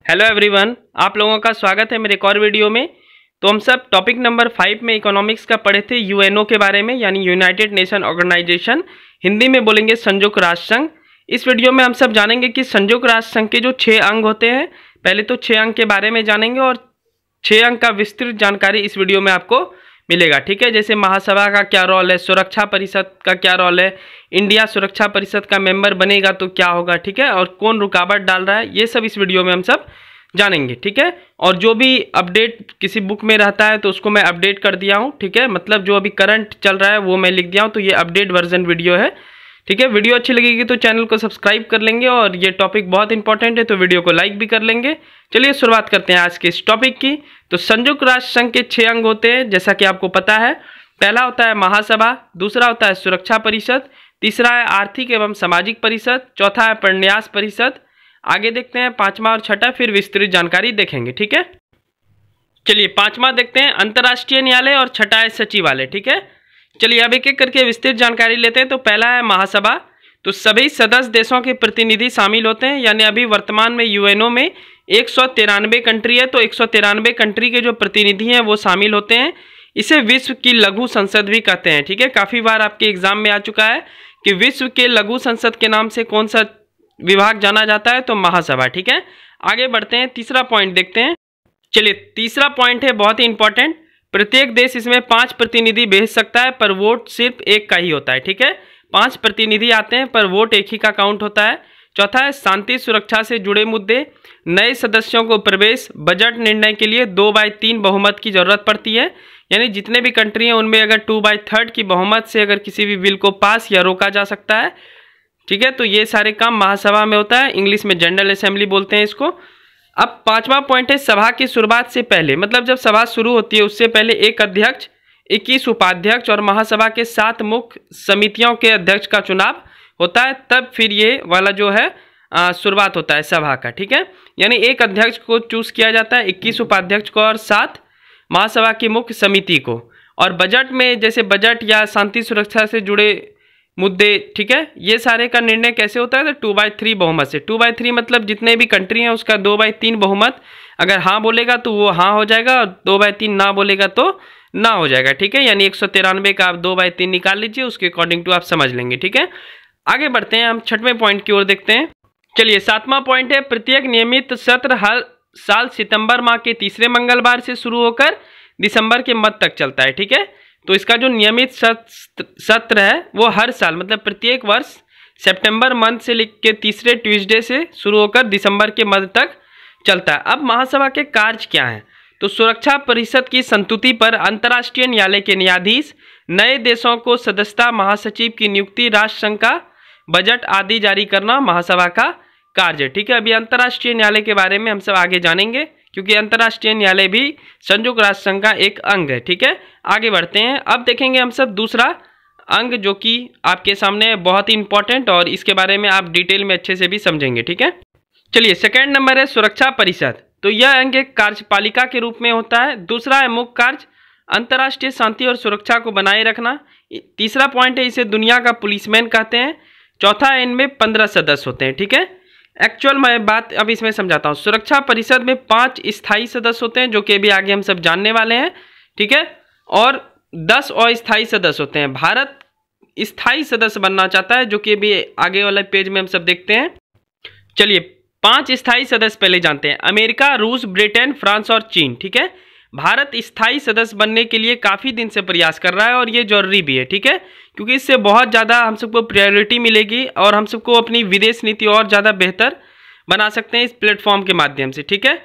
Hello everyone, आप लोगों का स्वागत है मेरे एक और वीडियो में। तो हम सब टॉपिक नंबर 5 में इकोनॉमिक्स का पढ़े थे यूएनओ के बारे में, यानी यूनाइटेड नेशन ऑर्गेनाइजेशन, हिंदी में बोलेंगे संयुक्त राष्ट्र संघ। इस वीडियो में हम सब जानेंगे कि संयुक्त राष्ट्र संघ के जो 6 अंग होते हैं, पहले तो 6 अंग के बारे में जानेंगे और 6 अंग का विस्तृत जानकारी इस वीडियो में आपको मिलेगा। ठीक है, जैसे महासभा का क्या रोल है, सुरक्षा परिषद का क्या रोल है, इंडिया सुरक्षा परिषद का मेंबर बनेगा तो क्या होगा, ठीक है, और कौन रुकावट डाल रहा है, ये सब इस वीडियो में हम सब जानेंगे। ठीक है, और जो भी अपडेट किसी बुक में रहता है तो उसको मैं अपडेट कर दिया हूँ। ठीक है, मतलब जो अभी करंट चल रहा है वो मैं लिख दिया हूँ, तो ये अपडेट वर्जन वीडियो है। ठीक है, वीडियो अच्छी लगेगी तो चैनल को सब्सक्राइब कर लेंगे और ये टॉपिक बहुत इंपॉर्टेंट है तो वीडियो को लाइक भी कर लेंगे। चलिए शुरुआत करते हैं आज के इस टॉपिक की। तो संयुक्त राष्ट्र संघ के 6 अंग होते हैं, जैसा कि आपको पता है। पहला होता है महासभा, दूसरा होता है सुरक्षा परिषद, तीसरा है आर्थिक एवं सामाजिक परिषद, चौथा है प्रन्यास परिषद। आगे देखते हैं 5वां और 6वां, फिर विस्तृत जानकारी देखेंगे। ठीक है, चलिए 5वां देखते हैं, अंतर्राष्ट्रीय न्यायालय, और 6वां है सचिवालय। ठीक है, चलिए अब एक एक करके विस्तृत जानकारी लेते हैं। तो पहला है महासभा। तो सभी सदस्य देशों के प्रतिनिधि शामिल होते हैं, यानी अभी वर्तमान में यूएनओ में 193 कंट्री है, तो 193 कंट्री के जो प्रतिनिधि हैं वो शामिल होते हैं। इसे विश्व की लघु संसद भी कहते हैं। ठीक है, काफ़ी बार आपके एग्जाम में आ चुका है कि विश्व के लघु संसद के नाम से कौन सा विभाग जाना जाता है, तो महासभा। ठीक है, आगे बढ़ते हैं, तीसरा पॉइंट देखते हैं। चलिए तीसरा पॉइंट है बहुत ही इंपॉर्टेंट, प्रत्येक देश इसमें 5 प्रतिनिधि भेज सकता है, पर वोट सिर्फ एक का ही होता है। ठीक है, 5 प्रतिनिधि आते हैं पर वोट एक ही का काउंट होता है। चौथा है शांति सुरक्षा से जुड़े मुद्दे, नए सदस्यों को प्रवेश, बजट निर्णय के लिए 2/3 बहुमत की जरूरत पड़ती है, यानी जितने भी कंट्री हैं उनमें अगर 2/3 की बहुमत से अगर किसी भी बिल को पास या रोका जा सकता है। ठीक है, तो ये सारे काम महासभा में होता है, इंग्लिश में जनरल असेंबली बोलते हैं इसको। अब 5वां पॉइंट है सभा की शुरुआत से पहले, मतलब जब सभा शुरू होती है उससे पहले एक अध्यक्ष, 21 उपाध्यक्ष और महासभा के 7 मुख्य समितियों के अध्यक्ष का चुनाव होता है, तब फिर ये वाला जो है शुरुआत होता है सभा का। ठीक है, यानी एक अध्यक्ष को चूज किया जाता है, 21 उपाध्यक्ष को और 7 महासभा की मुख्य समिति को। और बजट में जैसे बजट या शांति सुरक्षा से जुड़े मुद्दे, ठीक है, ये सारे का निर्णय कैसे होता है, तो 2/3 बहुमत से। 2/3 मतलब जितने भी कंट्री हैं उसका 2/3 बहुमत, अगर हाँ बोलेगा तो वो हाँ हो जाएगा और 2/3 ना बोलेगा तो ना हो जाएगा। ठीक है, यानी 193 का आप 2/3 निकाल लीजिए, उसके अकॉर्डिंग टू आप समझ लेंगे। ठीक है, आगे बढ़ते हैं, हम 6वें पॉइंट की ओर देखते हैं। चलिए 7वां पॉइंट है, प्रत्येक नियमित सत्र हर साल सितंबर माह के तीसरे मंगलवार से शुरू होकर दिसंबर के मध्य तक चलता है। ठीक है, तो इसका जो नियमित सत्र है वो हर साल, मतलब प्रत्येक वर्ष सितंबर मंथ से लेकर तीसरे ट्यूसडे से शुरू होकर दिसंबर के मध्य तक चलता है। अब महासभा के कार्य क्या हैं, तो सुरक्षा परिषद की संस्तुति पर अंतर्राष्ट्रीय न्यायालय के न्यायाधीश, नए देशों को सदस्यता, महासचिव की नियुक्ति, राष्ट्र संघ का बजट आदि जारी करना महासभा का कार्य। ठीक है, अभी अंतर्राष्ट्रीय न्यायालय के बारे में हम सब आगे जानेंगे, क्योंकि अंतर्राष्ट्रीय न्यायालय भी संयुक्त राष्ट्र संघ का एक अंग है। ठीक है, आगे बढ़ते हैं, अब देखेंगे हम सब दूसरा अंग जो कि आपके सामने है, बहुत ही इंपॉर्टेंट, और इसके बारे में आप डिटेल में अच्छे से भी समझेंगे। ठीक है, चलिए सेकंड नंबर है सुरक्षा परिषद। तो यह अंग एक कार्यपालिका के रूप में होता है। दूसरा है मुख्य कार्य अंतर्राष्ट्रीय शांति और सुरक्षा को बनाए रखना। तीसरा पॉइंट है, इसे दुनिया का पुलिसमैन कहते हैं। चौथा है, इनमें 15 सदस्य होते हैं। ठीक है, एक्चुअल मैं बात अब इसमें समझाता हूँ। सुरक्षा परिषद में 5 स्थायी सदस्य होते हैं, जो कि अभी आगे हम सब जानने वाले हैं। ठीक है, और 10 अस्थायी सदस्य होते हैं। भारत स्थायी सदस्य बनना चाहता है, जो कि अभी आगे वाले पेज में हम सब देखते हैं। चलिए 5 स्थायी सदस्य पहले जानते हैं, अमेरिका, रूस, ब्रिटेन, फ्रांस और चीन। ठीक है, भारत स्थायी सदस्य बनने के लिए काफ़ी दिन से प्रयास कर रहा है और ये जरूरी भी है। ठीक है, क्योंकि इससे बहुत ज़्यादा हम सबको प्रायोरिटी मिलेगी और हम सबको अपनी विदेश नीति और ज़्यादा बेहतर बना सकते हैं इस प्लेटफॉर्म के माध्यम से। ठीक है,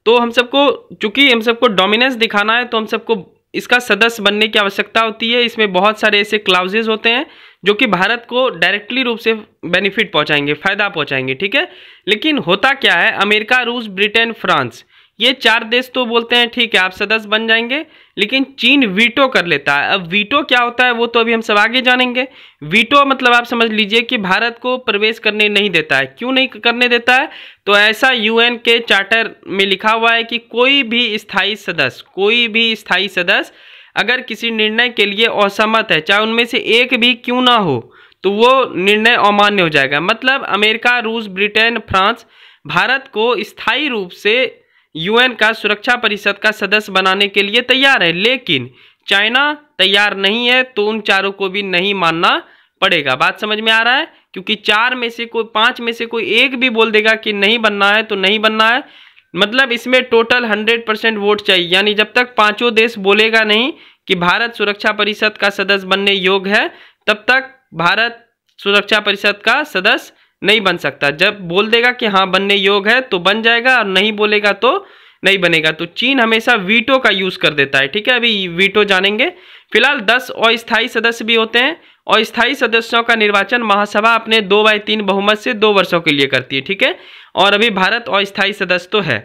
तो हम सबको, चूंकि हम सबको डोमिनेंस दिखाना है, तो हम सबको इसका सदस्य बनने की आवश्यकता होती है। इसमें बहुत सारे ऐसे क्लाउजेज होते हैं जो कि भारत को डायरेक्टली रूप से बेनिफिट पहुंचाएंगे, फायदा पहुंचाएंगे। ठीक है, लेकिन होता क्या है, अमेरिका, रूस, ब्रिटेन, फ्रांस, ये 4 देश तो बोलते हैं ठीक है आप सदस्य बन जाएंगे, लेकिन चीन वीटो कर लेता है। अब वीटो क्या होता है वो तो अभी हम सब आगे जानेंगे। वीटो मतलब आप समझ लीजिए कि भारत को प्रवेश करने नहीं देता है। क्यों नहीं करने देता है, तो ऐसा यूएन के चार्टर में लिखा हुआ है कि कोई भी स्थायी सदस्य अगर किसी निर्णय के लिए असहमत है, चाहे उनमें से एक भी क्यों ना हो, तो वो निर्णय अमान्य हो जाएगा। मतलब अमेरिका, रूस, ब्रिटेन, फ्रांस भारत को स्थायी रूप से यूएन का सुरक्षा परिषद का सदस्य बनाने के लिए तैयार है, लेकिन चाइना तैयार नहीं है, तो उन चारों को भी नहीं मानना पड़ेगा। बात समझ में आ रहा है? क्योंकि 5 में से कोई एक भी बोल देगा कि नहीं बनना है तो नहीं बनना है, मतलब इसमें टोटल 100% वोट चाहिए। यानी जब तक पांचों देश बोलेगा नहीं कि भारत सुरक्षा परिषद का सदस्य बनने योग्य है, तब तक भारत सुरक्षा परिषद का सदस्य नहीं बन सकता। जब बोल देगा कि हाँ बनने योग्य है तो बन जाएगा, और नहीं बोलेगा तो नहीं बनेगा। तो चीन हमेशा वीटो का यूज कर देता है, ठीक है, अभी वीटो जानेंगे। फिलहाल 10 अस्थायी सदस्य भी होते हैं, और स्थायी सदस्यों का निर्वाचन महासभा अपने 2/3 बहुमत से 2 वर्षों के लिए करती है, ठीक है। और अभी भारत अस्थायी सदस्य तो है।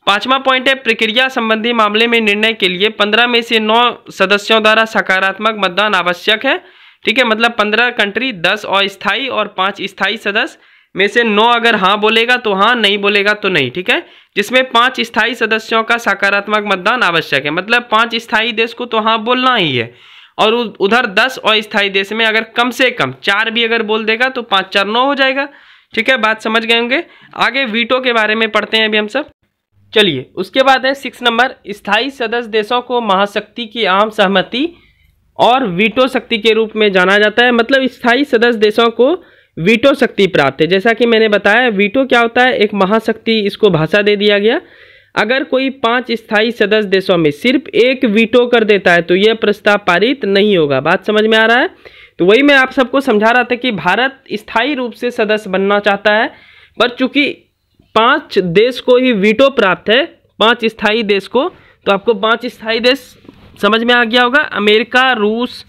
5वां पॉइंट है, प्रक्रिया संबंधी मामले में निर्णय के लिए 15 में से 9 सदस्यों द्वारा सकारात्मक मतदान आवश्यक है, ठीक है। मतलब 15 कंट्री, 10 अस्थायी और 5 स्थायी सदस्य में से 9 अगर हाँ बोलेगा तो हाँ, नहीं बोलेगा तो नहीं, ठीक है। जिसमें 5 स्थायी सदस्यों का सकारात्मक मतदान आवश्यक है, मतलब 5 स्थायी देश को तो हाँ बोलना ही है, और उधर 10 अस्थायी देश में अगर कम से कम 4 भी अगर बोल देगा तो 5 4 9 हो जाएगा, ठीक है। बात समझ गए होंगे। आगे वीटो के बारे में पढ़ते हैं अभी हम सब। चलिए, उसके बाद है 6 नंबर, स्थायी सदस्य देशों को महाशक्ति की आम सहमति और वीटो शक्ति के रूप में जाना जाता है। मतलब स्थायी सदस्य देशों को वीटो शक्ति प्राप्त है। जैसा कि मैंने बताया, वीटो क्या होता है, एक महाशक्ति, इसको भाषा दे दिया गया। अगर कोई 5 स्थायी सदस्य देशों में सिर्फ एक वीटो कर देता है तो यह प्रस्ताव पारित नहीं होगा। बात समझ में आ रहा है? तो वही मैं आप सबको समझा रहा था कि भारत स्थायी रूप से सदस्य बनना चाहता है, पर चूंकि 5 देश को ही वीटो प्राप्त है, 5 स्थायी देश को, तो आपको 5 स्थायी देश समझ में आ गया होगा, अमेरिका, रूस,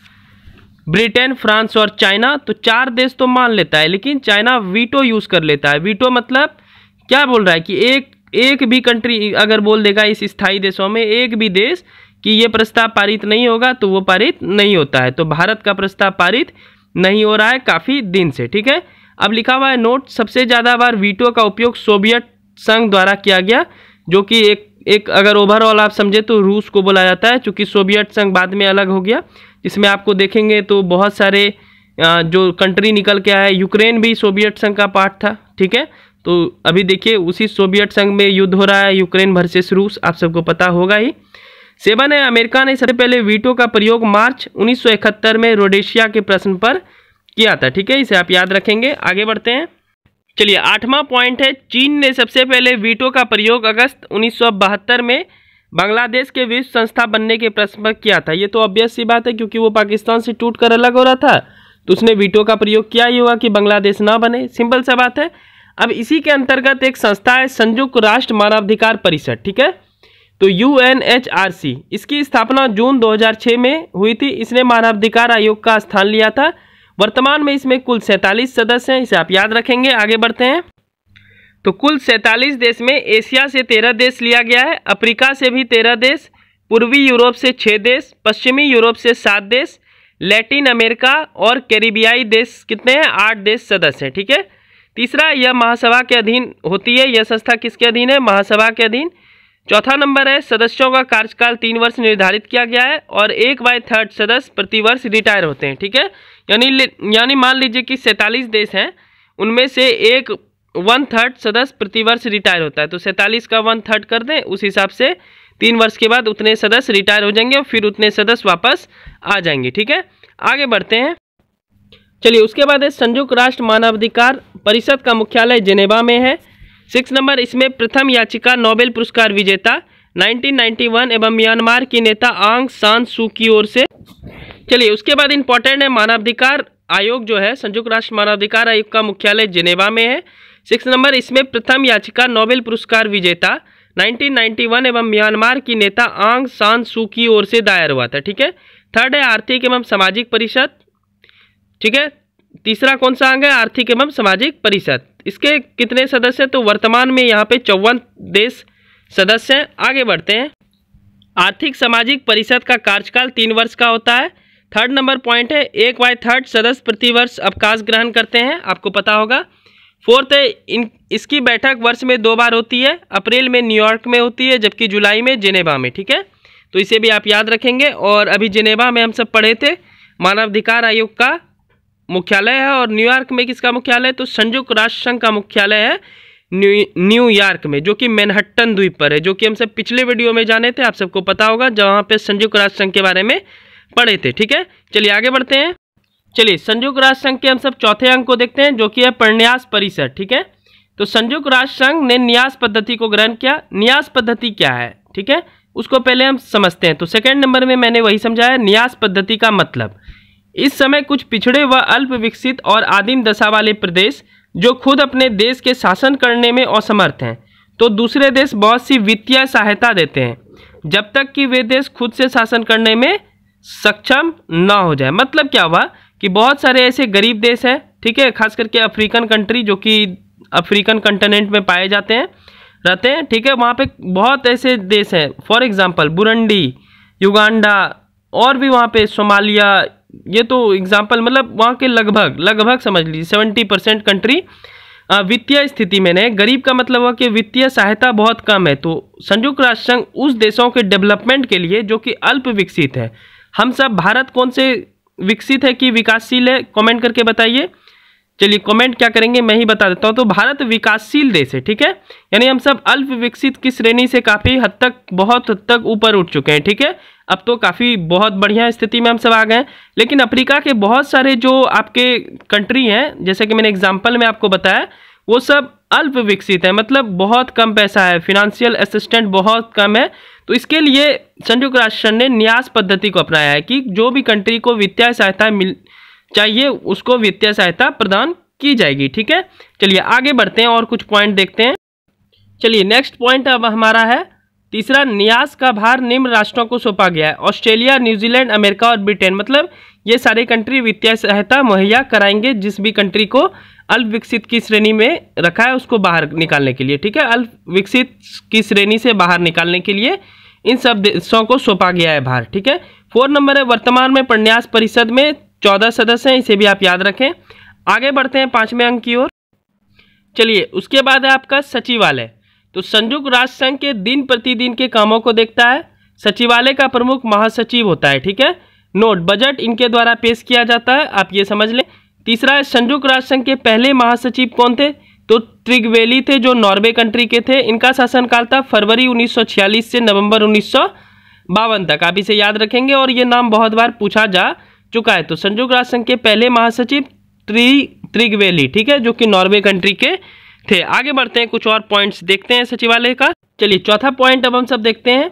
ब्रिटेन, फ्रांस और चाइना। तो 4 देश तो मान लेता है, लेकिन चाइना वीटो यूज कर लेता है। वीटो मतलब क्या बोल रहा है कि एक भी कंट्री अगर बोल देगा इस स्थायी देशों में, एक भी देश, कि ये प्रस्ताव पारित नहीं होगा, तो वो पारित नहीं होता है। तो भारत का प्रस्ताव पारित नहीं हो रहा है काफ़ी दिन से, ठीक है। अब लिखा हुआ है नोट, सबसे ज़्यादा बार वीटो का उपयोग सोवियत संघ द्वारा किया गया, जो कि एक अगर ओवरऑल आप समझे तो रूस को बोला जाता है, चूँकि सोवियत संघ बाद में अलग हो गया। जिसमें आपको देखेंगे तो बहुत सारे जो कंट्री निकल के आया, यूक्रेन भी सोवियत संघ का पार्ट था, ठीक है। तो अभी देखिए उसी सोवियत संघ में युद्ध हो रहा है, यूक्रेन वर्सेस रूस, आप सबको पता होगा ही। 7 है, अमेरिका ने सबसे पहले वीटो का प्रयोग मार्च 1971 में रोडेशिया के प्रश्न पर किया था, ठीक है, इसे आप याद रखेंगे। आगे बढ़ते हैं। चलिए, 8वां पॉइंट है, चीन ने सबसे पहले वीटो का प्रयोग अगस्त 1972 में बांग्लादेश के विश्व संस्था बनने के प्रश्न पर किया था। ये तो ऑब्वियस सी बात है, क्योंकि वो पाकिस्तान से टूटकर अलग हो रहा था, तो उसने वीटो का प्रयोग किया ही होगा कि बांग्लादेश ना बने, सिंपल सा बात है। अब इसी के अंतर्गत एक संस्था है संयुक्त राष्ट्र मानवाधिकार परिषद, ठीक है, तो UNHRC, इसकी स्थापना जून 2006 में हुई थी। इसने मानवाधिकार आयोग का स्थान लिया था। वर्तमान में इसमें कुल 47 सदस्य हैं, इसे आप याद रखेंगे। आगे बढ़ते हैं। तो कुल 47 देश में एशिया से 13 देश लिया गया है, अफ्रीका से भी 13 देश, पूर्वी यूरोप से 6 देश, पश्चिमी यूरोप से 7 देश, लैटिन अमेरिका और कैरिबियाई देश कितने हैं, 8 देश सदस्य हैं, ठीक है। तीसरा, यह महासभा के अधीन होती है। यह संस्था किसके अधीन है, महासभा के अधीन। 4था नंबर है, सदस्यों का कार्यकाल 3 वर्ष निर्धारित किया गया है, और 1/3 सदस्य प्रति वर्ष रिटायर होते हैं, ठीक है। यानी मान लीजिए कि 47 देश हैं, उनमें से 1/3 सदस्य प्रति वर्ष रिटायर होता है, तो 47 का 1/3 कर दें, उस हिसाब से 3 वर्ष के बाद उतने सदस्य रिटायर हो जाएंगे और फिर उतने सदस्य वापस आ जाएंगे, ठीक है। आगे बढ़ते हैं। चलिए, उसके बाद है संयुक्त राष्ट्र मानवाधिकार परिषद का मुख्यालय जेनेवा में है। 6 नंबर, इसमें प्रथम याचिका नोबेल पुरस्कार विजेता 1991 एवं म्यांमार की नेता आंग सान सू की ओर से। चलिए, उसके बाद इंपॉर्टेंट है, मानवाधिकार आयोग जो है, संयुक्त राष्ट्र मानवाधिकार आयोग का मुख्यालय जेनेवा में है। 6 नंबर, इसमें प्रथम याचिका नोबेल पुरस्कार विजेता 1991 एवं म्यांमार की नेता आंग सान सू की ओर से दायर हुआ था, ठीक है। 3rd है, आर्थिक एवं सामाजिक परिषद, ठीक है। तीसरा कौन सा अंग है, आर्थिक एवं सामाजिक परिषद। इसके कितने सदस्य हैं, तो वर्तमान में यहाँ पे 54 देश सदस्य हैं। आगे बढ़ते हैं। आर्थिक सामाजिक परिषद का कार्यकाल 3 वर्ष का होता है। 3rd नंबर पॉइंट है, 1/3 सदस्य प्रतिवर्ष अवकाश ग्रहण करते हैं, आपको पता होगा। 4th है, इसकी बैठक वर्ष में 2 बार होती है, अप्रैल में न्यूयॉर्क में होती है, जबकि जुलाई में जेनेवा में, ठीक है। तो इसे भी आप याद रखेंगे। और अभी जेनेवा में हम सब पढ़े थे, मानवाधिकार आयोग का मुख्यालय है, और न्यूयॉर्क में किसका मुख्यालय है, तो संयुक्त राष्ट्र संघ का मुख्यालय है न्यूयॉर्क में, जो कि मैनहट्टन द्वीप पर है, जो कि हम सब पिछले वीडियो में जाने थे, आप सबको पता होगा, जहाँ पे संयुक्त राष्ट्र संघ के बारे में पढ़े थे। ठीक है, चलिए आगे बढ़ते हैं। चलिए संयुक्त राष्ट्र संघ के हम सब चौथे अंक को देखते हैं, जो कि है प्रन्यास परिषद। ठीक है, तो संयुक्त राष्ट्र संघ ने न्यास पद्धति को ग्रहण किया। न्यास पद्धति क्या है, ठीक है, उसको पहले हम समझते हैं। तो सेकंड नंबर में मैंने वही समझाया, न्यास पद्धति का मतलब इस समय कुछ पिछड़े व अल्प विकसित और आदिम दशा वाले प्रदेश जो खुद अपने देश के शासन करने में असमर्थ हैं, तो दूसरे देश बहुत सी वित्तीय सहायता देते हैं जब तक कि वे देश खुद से शासन करने में सक्षम न हो जाए। मतलब क्या हुआ कि बहुत सारे ऐसे गरीब देश हैं, ठीक है, खास करके अफ्रीकन कंट्री, जो कि अफ्रीकन कंटिनेंट में पाए जाते हैं, रहते हैं। ठीक है, वहाँ पे बहुत ऐसे देश हैं, फॉर एग्जांपल बुरुंडी, युगांडा, और भी वहाँ पे सोमालिया, ये तो एग्जांपल, मतलब वहाँ के लगभग समझ लीजिए 70% कंट्री वित्तीय स्थिति में नहीं। गरीब का मतलब हुआ कि वित्तीय सहायता बहुत कम है। तो संयुक्त राष्ट्र संघ उस देशों के डेवलपमेंट के लिए जो कि अल्प विकसित है, हम सब भारत कौन से विकसित है कि विकासशील है, कमेंट करके बताइए। चलिए कमेंट क्या करेंगे मैं ही बता देता हूँ। तो भारत विकासशील देश है, ठीक है, यानी हम सब अल्प विकसित की श्रेणी से काफ़ी हद तक, बहुत हद तक ऊपर उठ चुके हैं। ठीक है, अब तो काफ़ी बहुत बढ़िया स्थिति में हम सब आ गए हैं। लेकिन अफ्रीका के बहुत सारे जो आपके कंट्री हैं, जैसे कि मैंने एग्जाम्पल में आपको बताया, वो सब अल्प विकसित है, मतलब बहुत कम पैसा है, फिनेंशियल असिस्टेंट बहुत कम है। तो इसके लिए संयुक्त राष्ट्र ने न्यास पद्धति को अपनाया है कि जो भी कंट्री को वित्तीय सहायता मिल चाहिए उसको वित्तीय सहायता प्रदान की जाएगी। ठीक है, चलिए आगे बढ़ते हैं और कुछ पॉइंट देखते हैं। चलिए नेक्स्ट पॉइंट अब हमारा है तीसरा, न्यास का भार निम्न राष्ट्रों को सौंपा गया है। ऑस्ट्रेलिया, न्यूजीलैंड, अमेरिका और ब्रिटेन, मतलब ये सारे कंट्री वित्तीय सहायता मुहैया कराएंगे जिस भी कंट्री को अल्प विकसित की श्रेणी में रखा है उसको बाहर निकालने के लिए। ठीक है, अल्प विकसित की श्रेणी से बाहर निकालने के लिए इन सब देशों को सौंपा गया है भार। ठीक है, 4 नंबर है, वर्तमान में प्रन्यास परिषद में 14 सदस्य हैं, इसे भी आप याद रखें। आगे बढ़ते हैं 5वें अंक की ओर। चलिए उसके बाद है आपका सचिवालय। तो संयुक्त राष्ट्र संघ के दिन प्रतिदिन के कामों को देखता है। सचिवालय का प्रमुख महासचिव होता है। ठीक है, नोट, बजट इनके द्वारा पेश किया जाता है, आप ये समझ लें। तीसरा है, संयुक्त राष्ट्र संघ के पहले महासचिव कौन थे? तो ट्रिगवेली थे, जो नॉर्वे कंट्री के थे। इनका शासनकाल था फरवरी 1946 से नवंबर 1952 तक, आप इसे याद रखेंगे और ये नाम बहुत बार पूछा जा चुका है। तो संयुक्त राष्ट्र संघ के पहले महासचिव ट्रिगवेली, ठीक है, जो कि नॉर्वे कंट्री के थे। आगे बढ़ते हैं, कुछ और पॉइंट्स देखते हैं सचिवालय का। चलिए चौथा पॉइंट अब हम सब देखते हैं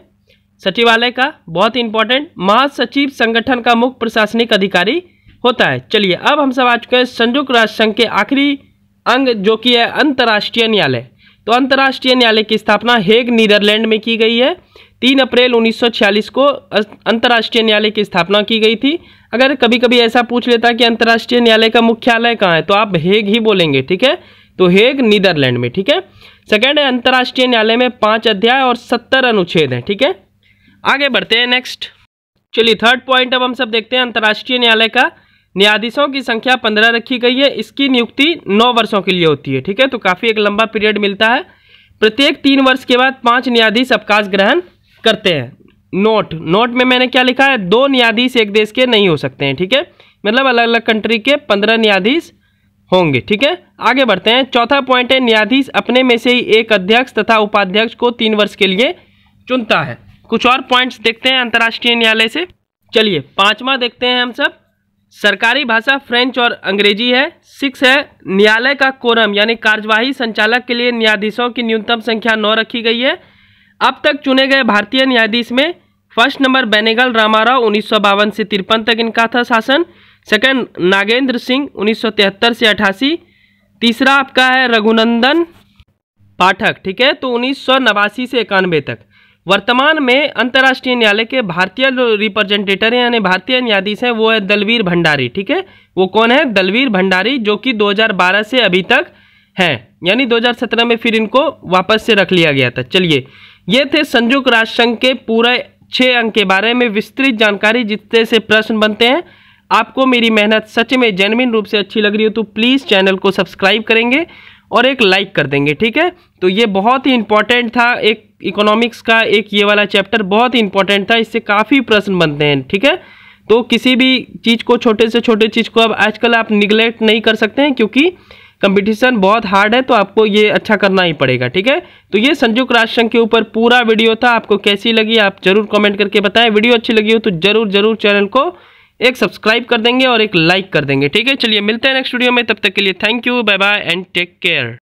सचिवालय का, बहुत इंपॉर्टेंट। महासचिव संगठन का मुख्य प्रशासनिक अधिकारी होता है। चलिए अब हम सब आ चुके हैं संयुक्त राष्ट्र संघ के आखिरी अंग, जो कि है अंतर्राष्ट्रीय न्यायालय। तो अंतर्राष्ट्रीय न्यायालय की स्थापना हेग, नीदरलैंड में की गई है। 3 अप्रैल 1946 को अंतर्राष्ट्रीय न्यायालय की स्थापना की गई थी। अगर कभी कभी ऐसा पूछ लेता कि अंतर्राष्ट्रीय न्यायालय का मुख्यालय कहाँ है, तो आप हेग ही बोलेंगे। ठीक है, तो हेग नीदरलैंड में। ठीक है, सेकंड है, अंतर्राष्ट्रीय न्यायालय में 5 अध्याय और 70 अनुच्छेद हैं। ठीक है, आगे बढ़ते हैं नेक्स्ट। चलिए थर्ड पॉइंट अब हम सब देखते हैं अंतर्राष्ट्रीय न्यायालय का। न्यायाधीशों की संख्या 15 रखी गई है। इसकी नियुक्ति 9 वर्षों के लिए होती है। ठीक है, तो काफ़ी एक लंबा पीरियड मिलता है। प्रत्येक 3 वर्ष के बाद 5 न्यायाधीश अवकाश ग्रहण करते हैं। नोट में मैंने क्या लिखा है, 2 न्यायाधीश एक देश के नहीं हो सकते हैं। ठीक है, मतलब अलग अलग कंट्री के 15 न्यायाधीश होंगे। ठीक है, आगे बढ़ते हैं। चौथा पॉइंट है, न्यायाधीश अपने में से ही एक अध्यक्ष तथा उपाध्यक्ष को 3 वर्ष के लिए चुनता है। कुछ और पॉइंट्स देखते हैं अंतर्राष्ट्रीय न्यायालय से। चलिए 5वां देखते हैं हम सब। सरकारी भाषा फ्रेंच और अंग्रेजी है। 6 है, न्यायालय का कोरम यानी कार्यवाही संचालक के लिए न्यायाधीशों की न्यूनतम संख्या 9 रखी गई है। अब तक चुने गए भारतीय न्यायाधीश में फर्स्ट नंबर बेनेगल रामाराव 1952 से 53 तक इनका था शासन। सेकंड नागेंद्र सिंह 1973 से 88। तीसरा आपका है रघुनंदन पाठक, ठीक है, तो 1989 से 91 तक। वर्तमान में अंतर्राष्ट्रीय न्यायालय के भारतीय रिप्रेजेंटेटर यानी भारतीय न्यायाधीश हैं, वो है दलवीर भंडारी। ठीक है, वो कौन है? दलवीर भंडारी, जो कि 2012 से अभी तक हैं, यानी 2017 में फिर इनको वापस से रख लिया गया था। चलिए ये थे संयुक्त राष्ट्र संघ के पूरे 6 अंक के बारे में विस्तृत जानकारी। जितने से प्रश्न बनते हैं, आपको मेरी मेहनत सच में जेन्युइन रूप से अच्छी लग रही हो तो प्लीज़ चैनल को सब्सक्राइब करेंगे और एक लाइक कर देंगे। ठीक है, तो ये बहुत ही इंपॉर्टेंट था, एक इकोनॉमिक्स का एक ये वाला चैप्टर बहुत ही इंपॉर्टेंट था, इससे काफ़ी प्रश्न बनते हैं। ठीक है, तो किसी भी चीज़ को, छोटे से छोटे चीज़ को अब आजकल आप निगलेक्ट नहीं कर सकते हैं, क्योंकि कंपटीशन बहुत हार्ड है, तो आपको ये अच्छा करना ही पड़ेगा। ठीक है, तो ये संयुक्त राष्ट्र संघ के ऊपर पूरा वीडियो था। आपको कैसी लगी आप जरूर कमेंट करके बताएं। वीडियो अच्छी लगी हो तो जरूर चैनल को एक सब्सक्राइब कर देंगे और एक लाइक कर देंगे। ठीक है, चलिए मिलते हैं नेक्स्ट वीडियो में, तब तक के लिए thank you, bye bye and take care.